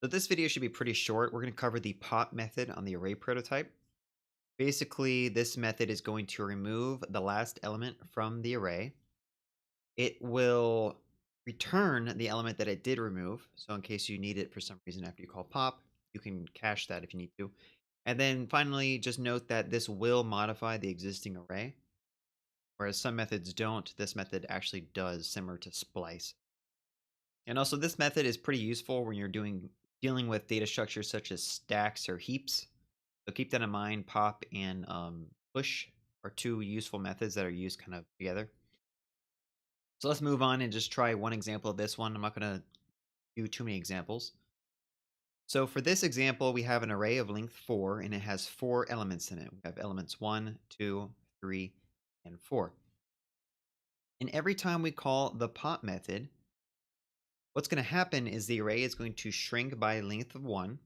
So this video should be pretty short. We're going to cover the pop method on the array prototype. Basically, this method is going to remove the last element from the array. It will return the element that it did remove. So in case you need it for some reason after you call pop, you can cache that if you need to. And then finally, just note that this will modify the existing array. Whereas some methods don't, this method actually does, similar to splice. And also this method is pretty useful when you're dealing with data structures such as stacks or heaps. So keep that in mind. Pop and push are two useful methods that are used kind of together. So let's move on and just try one example of this one. I'm not going to do too many examples. So for this example, we have an array of length 4, and it has 4 elements in it. We have elements 1, 2, 3, and 4. And every time we call the pop method, what's going to happen is the array is going to shrink by length of 1,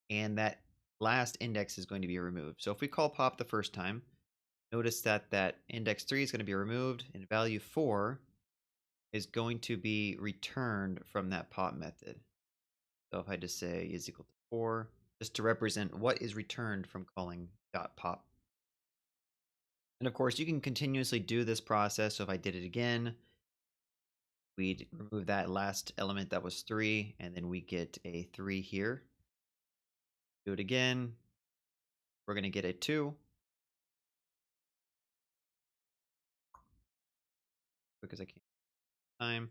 and that last index is going to be removed. So if we call pop the first time, notice that that index 3 is going to be removed, and value 4 is going to be returned from that pop method. So if I just say is equal to 4, just to represent what is returned from calling .pop. And of course, you can continuously do this process. So if I did it again, we'd remove that last element that was 3, and then we get a 3 here. Do it again. We're going to get a 2. Because I can't time.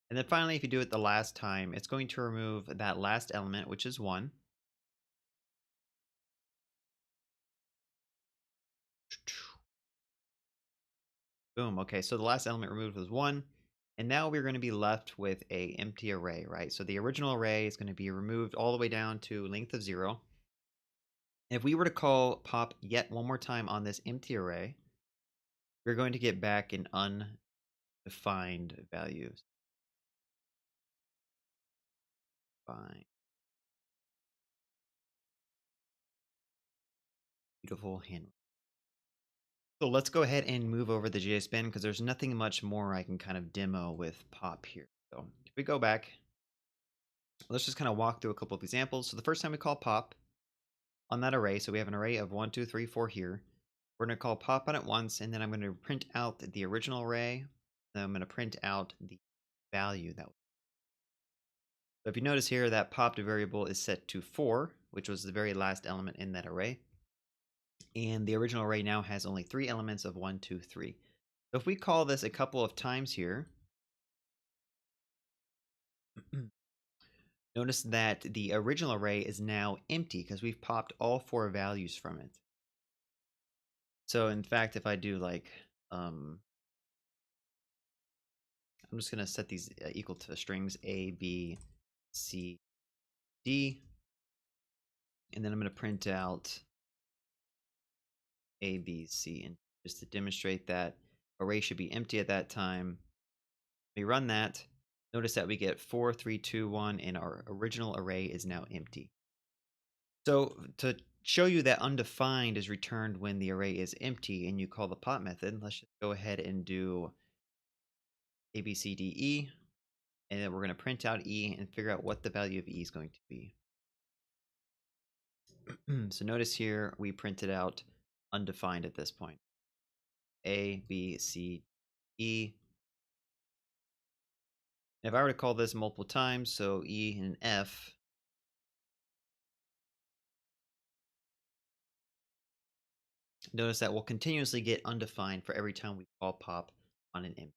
And then finally, if you do it the last time, it's going to remove that last element, which is 1. Boom. Okay, so the last element removed was 1. And now we're going to be left with a empty array, right? So the original array is going to be removed all the way down to length of 0. If we were to call pop yet one more time on this empty array, we're going to get back an undefined value. Fine. Beautiful handwriting. So let's go ahead and move over the JSPen because there's nothing much more I can kind of demo with pop here. So if we go back, let's just kind of walk through a couple of examples. So the first time we call pop on that array, so we have an array of 1, 2, 3, 4 here. We're going to call pop on it once, and then I'm going to print out the original array. Then I'm going to print out the value that. So if you notice here, that popped variable is set to 4, which was the very last element in that array. And the original array now has only 3 elements of 1, 2, 3. So if we call this a couple of times here, notice that the original array is now empty because we've popped all 4 values from it. So in fact, if I do like, I'm just going to set these equal to strings A, B, C, D. And then I'm going to print out A, B, C. And just to demonstrate that array should be empty at that time, we run that. Notice that we get 4, 3, 2, 1, and our original array is now empty. So to show you that undefined is returned when the array is empty and you call the pop method, let's just go ahead and do A, B, C, D, E. And then we're going to print out E and figure out what the value of E is going to be. So notice here we printed out undefined at this point. A, B, C, E. If I were to call this multiple times, so E and F, notice that we'll continuously get undefined for every time we call pop on an empty.